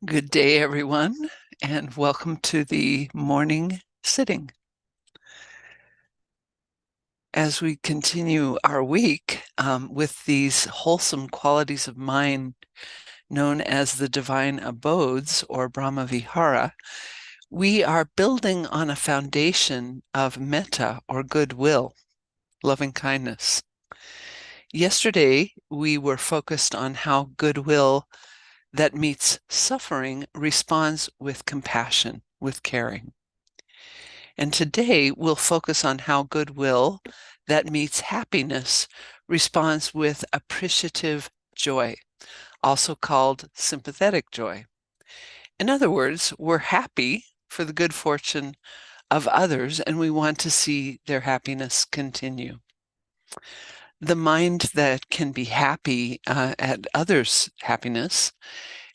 Good day, everyone, and welcome to the morning sitting. As we continue our week with these wholesome qualities of mind known as the divine abodes or Brahma Vihara, we are building on a foundation of metta or goodwill, loving kindness. Yesterday, we were focused on how goodwill that meets suffering responds with compassion, with caring. And today we'll focus on how goodwill that meets happiness responds with appreciative joy, also called sympathetic joy. In other words, we're happy for the good fortune of others and we want to see their happiness continue. The mind that can be happy at others' happiness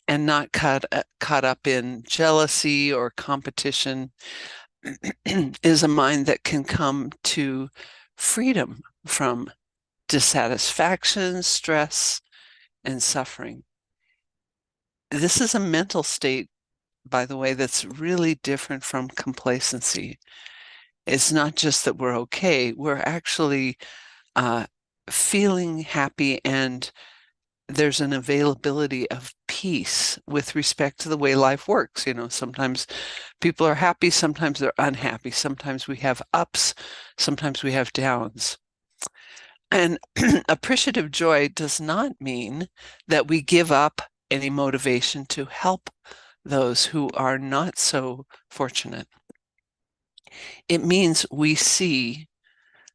and not caught up in jealousy or competition is a mind that can come to freedom from dissatisfaction, stress, and suffering. This is a mental state, by the way, that's really different from complacency. It's not just that we're okay, we're actually feeling happy, and there's an availability of peace with respect to the way life works. You know, sometimes people are happy, sometimes they're unhappy, sometimes we have ups, sometimes we have downs. And appreciative joy does not mean that we give up any motivation to help those who are not so fortunate. It means we see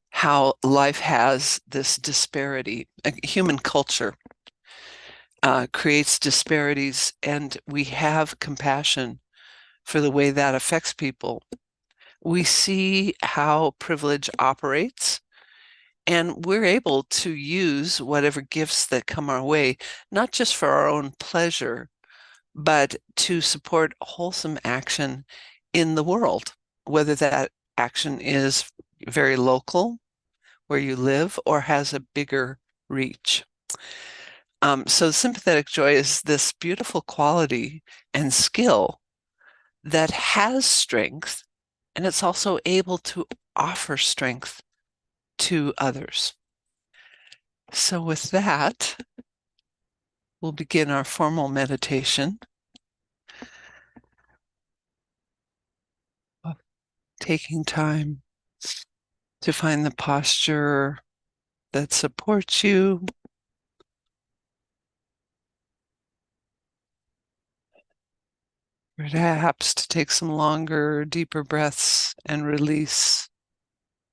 how life has this disparity. Human culture creates disparities, and we have compassion for the way that affects people. We see how privilege operates, and we're able to use whatever gifts that come our way, not just for our own pleasure, but to support wholesome action in the world, whether that action is very local, where you live, or has a bigger reach. So sympathetic joy is this beautiful quality and skill that has strength, and it's also able to offer strength to others. So with that, we'll begin our formal meditation, taking time to find the posture that supports you. Perhaps to take some longer, deeper breaths and release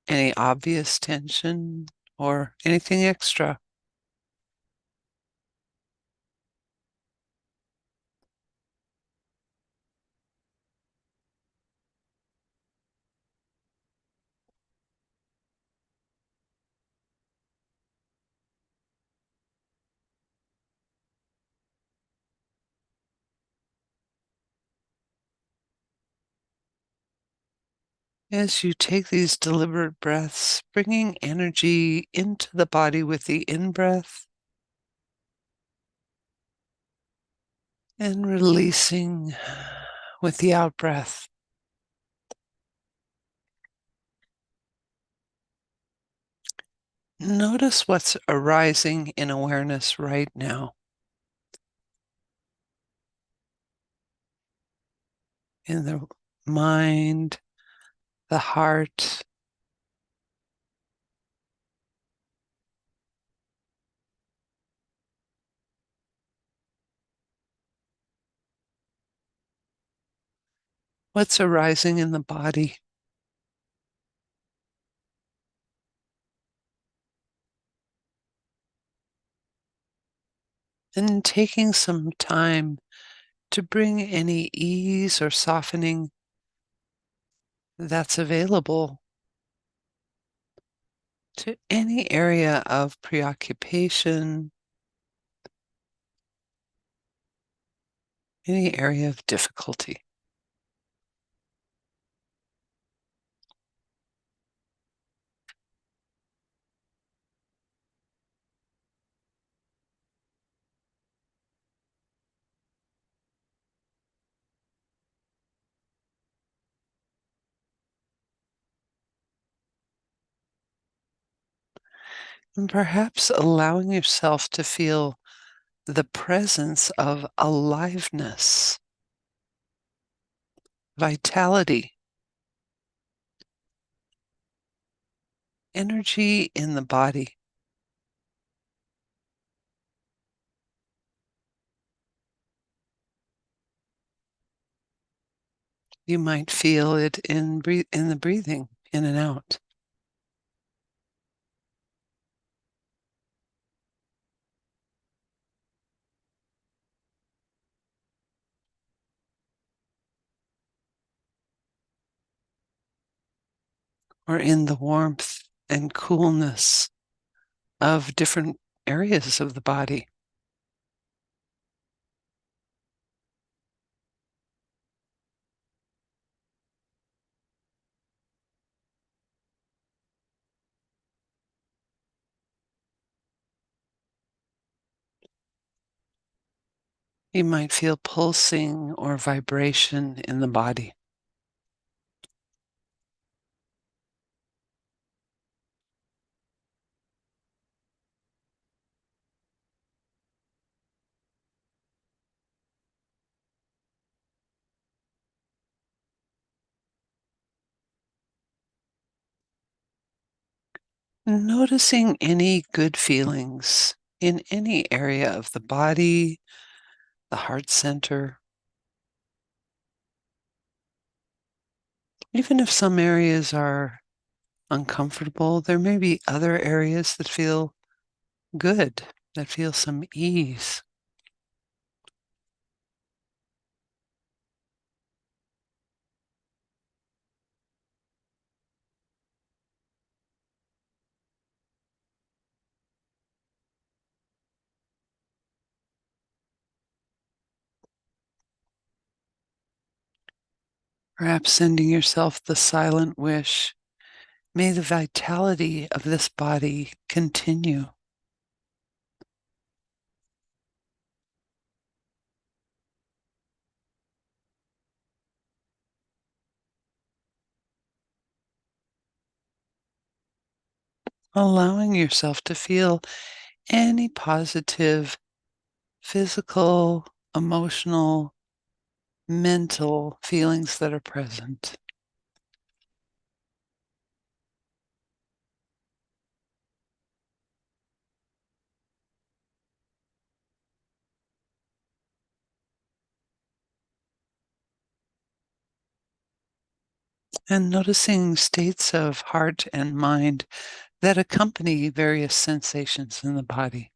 any obvious tension or anything extra. As you take these deliberate breaths, bringing energy into the body with the in-breath and releasing with the out-breath. Notice what's arising in awareness right now. In the mind, the heart, what's arising in the body. And taking some time to bring any ease or softening that's available to any area of preoccupation, any area of difficulty. And perhaps allowing yourself to feel the presence of aliveness, vitality, energy in the body. You might feel it in the breathing in and out. Or in the warmth and coolness of different areas of the body. You might feel pulsing or vibration in the body. Noticing any good feelings in any area of the body, the heart center. Even if some areas are uncomfortable, there may be other areas that feel good, that feel some ease. Perhaps sending yourself the silent wish, may the vitality of this body continue. Allowing yourself to feel any positive physical, emotional, mental feelings that are present. And noticing states of heart and mind that accompany various sensations in the body.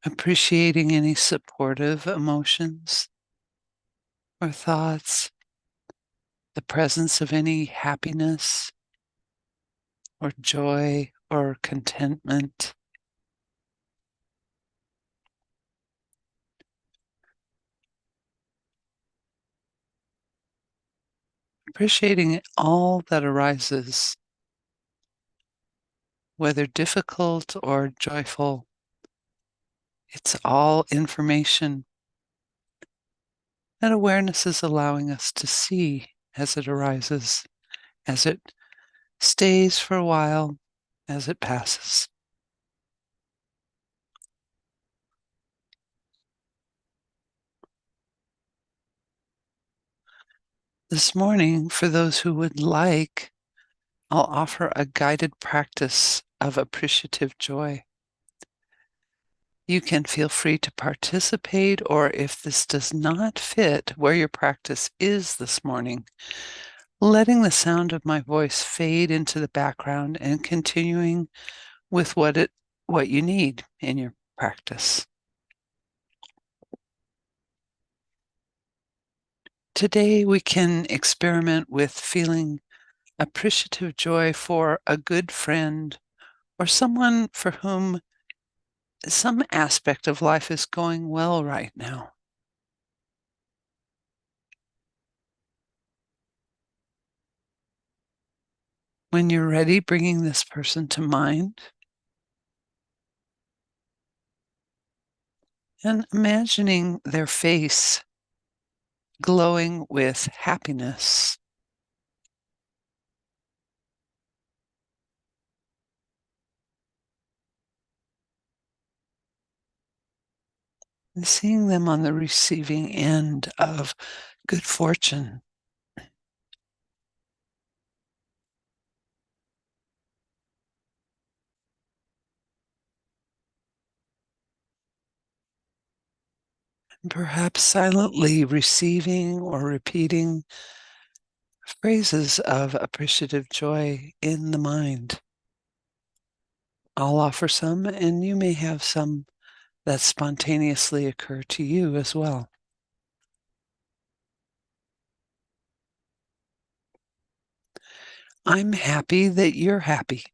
Appreciating any supportive emotions or thoughts, the presence of any happiness or joy or contentment. Appreciating all that arises, whether difficult or joyful. It's all information that awareness is allowing us to see as it arises, as it stays for a while, as it passes. This morning, for those who would like, I'll offer a guided practice of appreciative joy. You can feel free to participate, or if this does not fit where your practice is this morning, letting the sound of my voice fade into the background and continuing with what you need in your practice. Today we can experiment with feeling appreciative joy for a good friend or someone for whom some aspect of life is going well right now. When you're ready, bringing this person to mind and imagining their face glowing with happiness. And seeing them on the receiving end of good fortune. And perhaps silently receiving or repeating phrases of appreciative joy in the mind. I'll offer some, and you may have some that spontaneously occur to you as well. I'm happy that you're happy.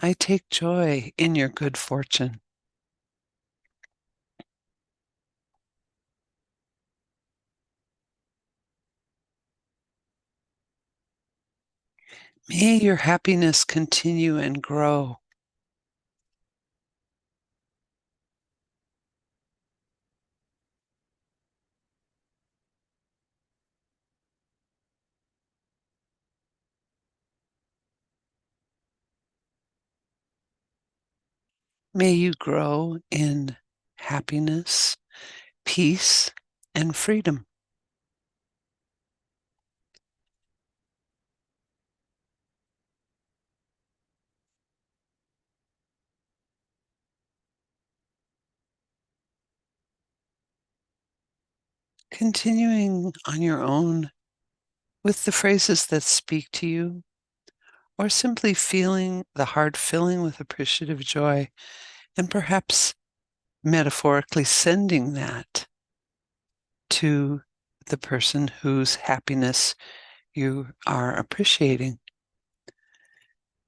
I take joy in your good fortune. May your happiness continue and grow. May you grow in happiness, peace, and freedom. Continuing on your own with the phrases that speak to you, or simply feeling the heart filling with appreciative joy, and perhaps metaphorically sending that to the person whose happiness you are appreciating.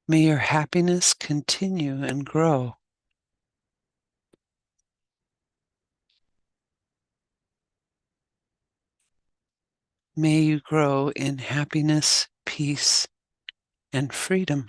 May your happiness continue and grow. May you grow in happiness, peace, and freedom.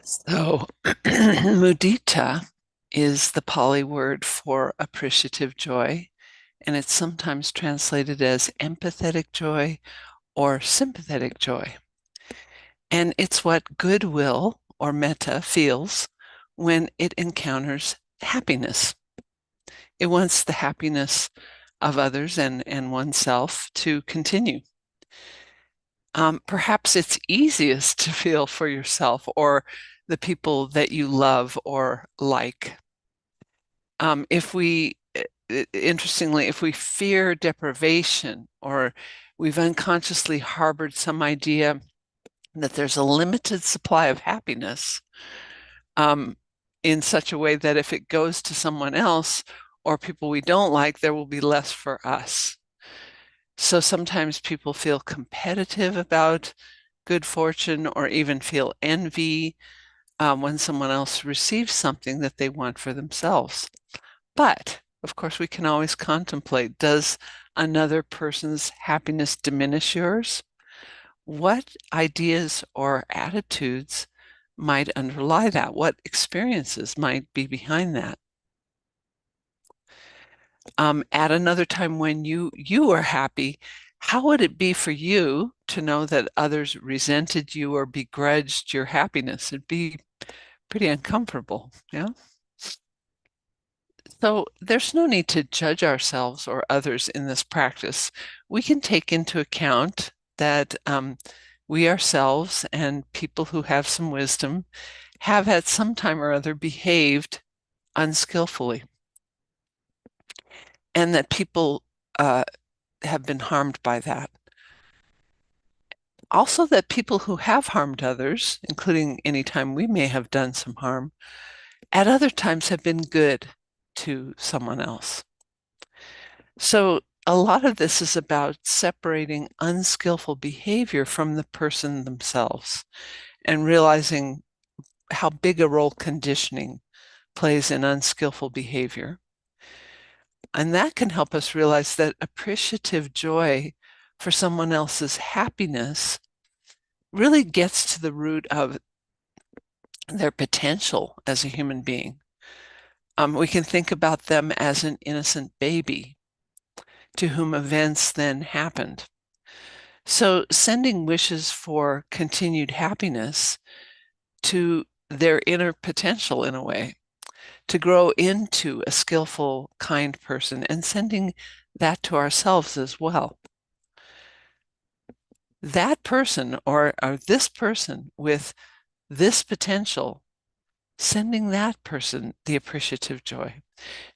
So, mudita is the Pali word for appreciative joy, and it's sometimes translated as empathetic joy or sympathetic joy. And it's what goodwill or metta feels when it encounters happiness. It wants the happiness of others and oneself to continue. Perhaps it's easiest to feel for yourself or the people that you love or like. If we, interestingly, if we fear deprivation or we've unconsciously harbored some idea that there's a limited supply of happiness, um, in such a way that if it goes to someone else or people we don't like, there will be less for us. So sometimes people feel competitive about good fortune or even feel envy when someone else receives something that they want for themselves. But of course, we can always contemplate, does another person's happiness diminish yours? What ideas or attitudes might underlie that? What experiences might be behind that? At another time when you are happy, how would it be for you to know that others resented you or begrudged your happiness? It'd be pretty uncomfortable, yeah? So there's no need to judge ourselves or others in this practice. We can take into account that we ourselves and people who have some wisdom have at some time or other behaved unskillfully, and that people have been harmed by that. Also, that people who have harmed others, including any time we may have done some harm, at other times have been good to someone else. So a lot of this is about separating unskillful behavior from the person themselves and realizing how big a role conditioning plays in unskillful behavior. And that can help us realize that appreciative joy for someone else's happiness really gets to the root of their potential as a human being. We can think about them as an innocent baby to whom events then happened. So sending wishes for continued happiness to their inner potential in a way, to grow into a skillful, kind person, and sending that to ourselves as well. That person or this person with this potential, sending that person the appreciative joy,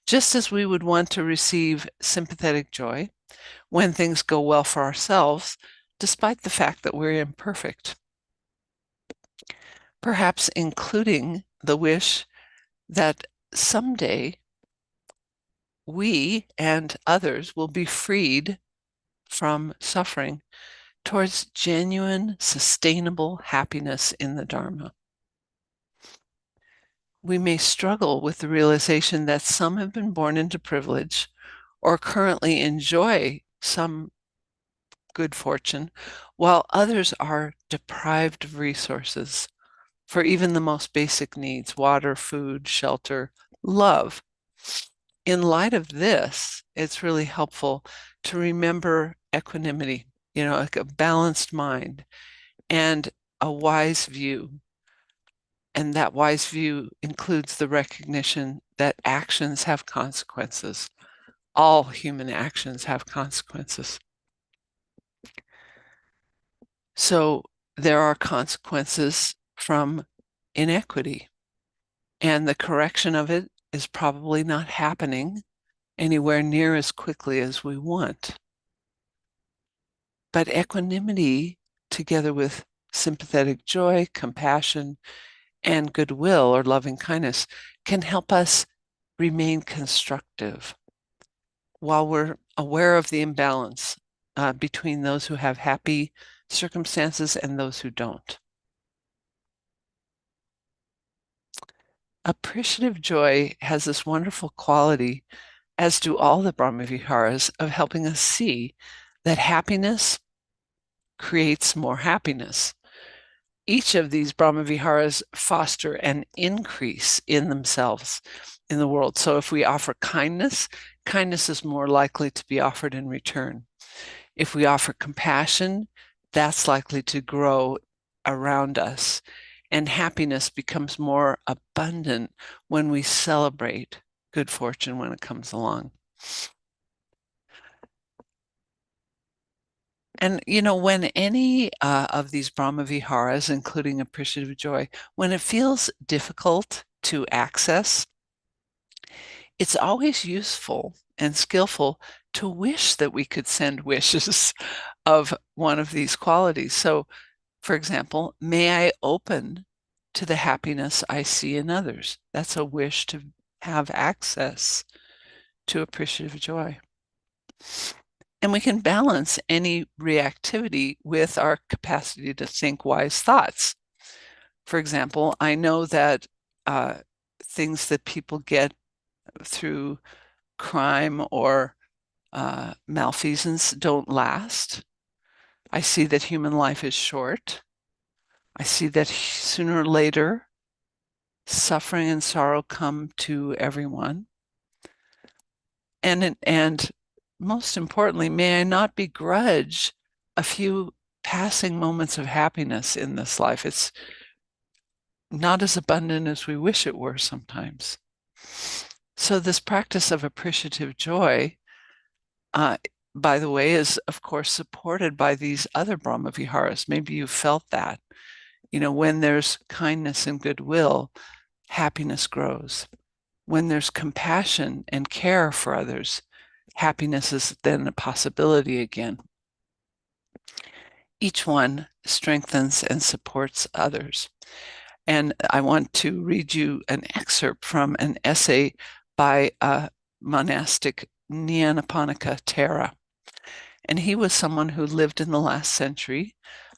just as we would want to receive sympathetic joy when things go well for ourselves, despite the fact that we're imperfect. Perhaps including the wish that someday we and others will be freed from suffering towards genuine, sustainable happiness in the Dharma. We may struggle with the realization that some have been born into privilege or currently enjoy some good fortune, while others are deprived of resources for even the most basic needs, water, food, shelter, love. In light of this, it's really helpful to remember equanimity, like a balanced mind and a wise view. And that wise view includes the recognition that actions have consequences. All human actions have consequences. So there are consequences from inequity, and the correction of it is probably not happening anywhere near as quickly as we want. But equanimity, together with sympathetic joy, compassion, and goodwill or loving kindness, can help us remain constructive while we're aware of the imbalance between those who have happy circumstances and those who don't. Appreciative joy has this wonderful quality, as do all the Brahmaviharas, of helping us see that happiness creates more happiness. Each of these Brahmaviharas foster an increase in themselves in the world. So if we offer kindness, kindness is more likely to be offered in return. If we offer compassion, that's likely to grow around us. And happiness becomes more abundant when we celebrate good fortune when it comes along. And, when any of these Brahma Viharas, including appreciative joy, when it feels difficult to access, it's always useful and skillful to wish that we could send wishes of one of these qualities. So, for example, may I open to the happiness I see in others? That's a wish to have access to appreciative joy. And we can balance any reactivity with our capacity to think wise thoughts. For example, I know that things that people get through crime or malfeasance don't last. I see that human life is short. I see that sooner or later, suffering and sorrow come to everyone. And most importantly, may I not begrudge a few passing moments of happiness in this life. It's not as abundant as we wish it were sometimes. So this practice of appreciative joy, uh, by the way, is of course supported by these other Brahma Viharas. Maybe you felt that. When there's kindness and goodwill, happiness grows. When there's compassion and care for others, happiness is then a possibility again. Each one strengthens and supports others. And I want to read you an excerpt from an essay by monastic Nyanaponika Thera. And he was someone who lived in the last century,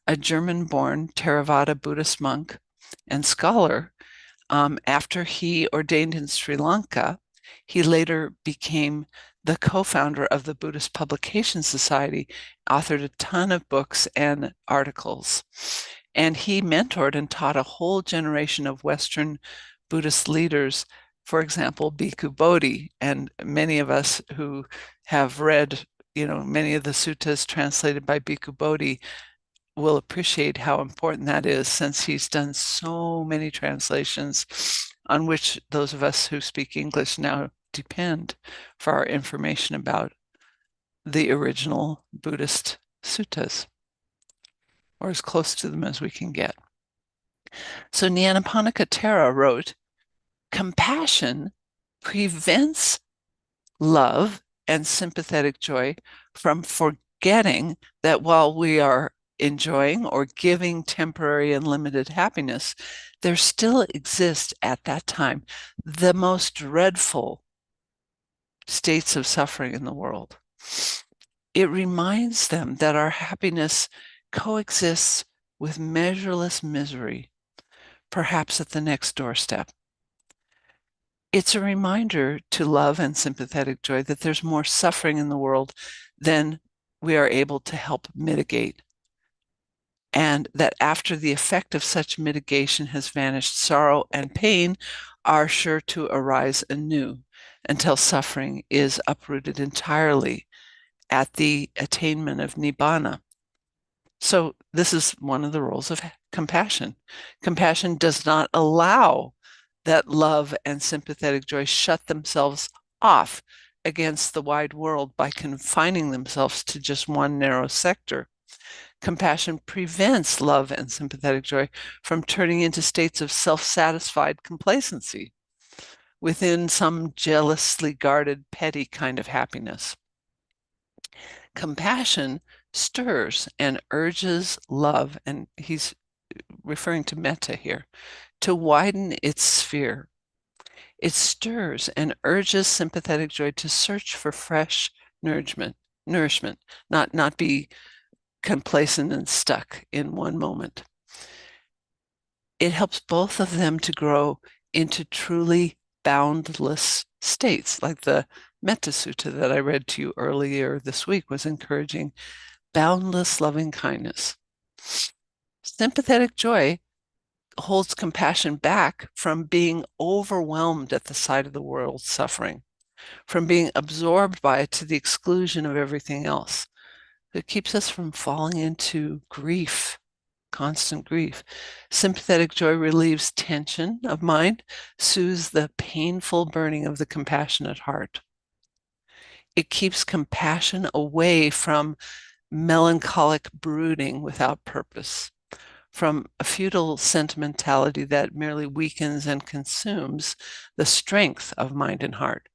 a German-born Theravada Buddhist monk and scholar. After he ordained in Sri Lanka, he later became the co-founder of the Buddhist Publication Society, authored a ton of books and articles. And he mentored and taught a whole generation of Western Buddhist leaders, for example, Bhikkhu Bodhi. And many of us who have read, many of the suttas translated by Bhikkhu Bodhi will appreciate how important that is, since he's done so many translations on which those of us who speak English now depend for our information about the original Buddhist suttas, or as close to them as we can get. So Nyanaponika Thera wrote, compassion prevents love and sympathetic joy from forgetting that while we are enjoying or giving temporary and limited happiness, there still exists at that time the most dreadful states of suffering in the world. It reminds them that our happiness coexists with measureless misery, perhaps at the next doorstep. It's a reminder to love and sympathetic joy that there's more suffering in the world than we are able to help mitigate. And that after the effect of such mitigation has vanished, sorrow and pain are sure to arise anew until suffering is uprooted entirely at the attainment of nibbana. So this is one of the roles of compassion. Compassion does not allow that love and sympathetic joy shut themselves off against the wide world by confining themselves to just one narrow sector. Compassion prevents love and sympathetic joy from turning into states of self-satisfied complacency within some jealously guarded, petty kind of happiness. Compassion stirs and urges love, and he's referring to metta here, to widen its sphere. It stirs and urges sympathetic joy to search for fresh nourishment, not be complacent and stuck in one moment. It helps both of them to grow into truly boundless states, like the Metta Sutta that I read to you earlier this week was encouraging boundless loving kindness. Sympathetic joy holds compassion back from being overwhelmed at the sight of the world's suffering, from being absorbed by it to the exclusion of everything else. It keeps us from falling into grief, constant grief. Sympathetic joy relieves tension of mind, soothes the painful burning of the compassionate heart. It keeps compassion away from melancholic brooding without purpose, from a futile sentimentality that merely weakens and consumes the strength of mind and heart.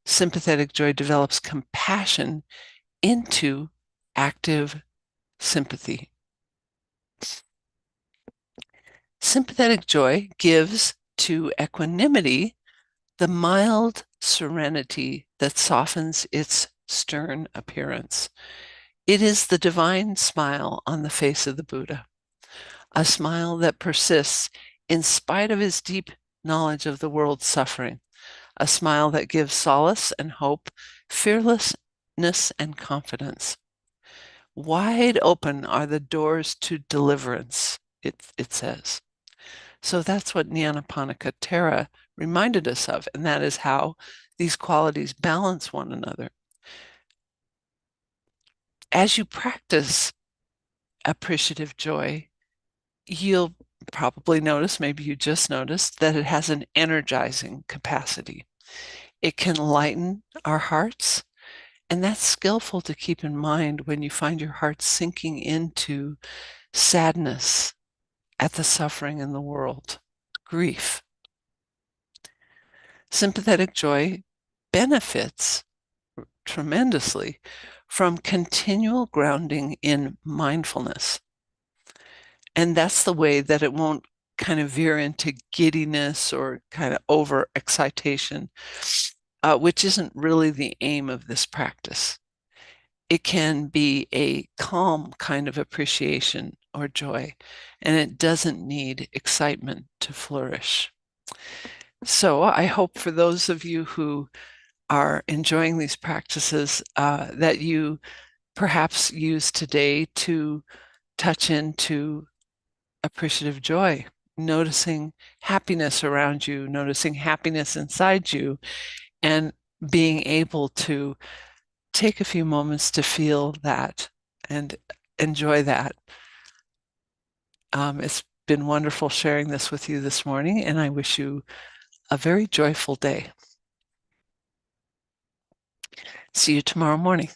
Sympathetic joy develops compassion into active sympathy. Sympathetic joy gives to equanimity the mild serenity that softens its stern appearance. It is the divine smile on the face of the Buddha, a smile that persists in spite of his deep knowledge of the world's suffering, a smile that gives solace and hope, fearlessness and confidence. Wide open are the doors to deliverance, it says. So that's what Nyanaponika Thera reminded us of, and that is how these qualities balance one another. As you practice appreciative joy, you'll probably notice, maybe you just noticed, that it has an energizing capacity. It can lighten our hearts, and that's skillful to keep in mind when you find your heart sinking into sadness at the suffering in the world, grief. Sympathetic joy benefits tremendously from continual grounding in mindfulness. And that's the way that it won't kind of veer into giddiness or kind of over excitation, which isn't really the aim of this practice. It can be a calm kind of appreciation or joy, and it doesn't need excitement to flourish. So I hope for those of you who are enjoying these practices that you perhaps use today to touch into appreciative joy, noticing happiness around you, noticing happiness inside you, and being able to take a few moments to feel that and enjoy that. It's been wonderful sharing this with you this morning, and I wish you a very joyful day. See you tomorrow morning.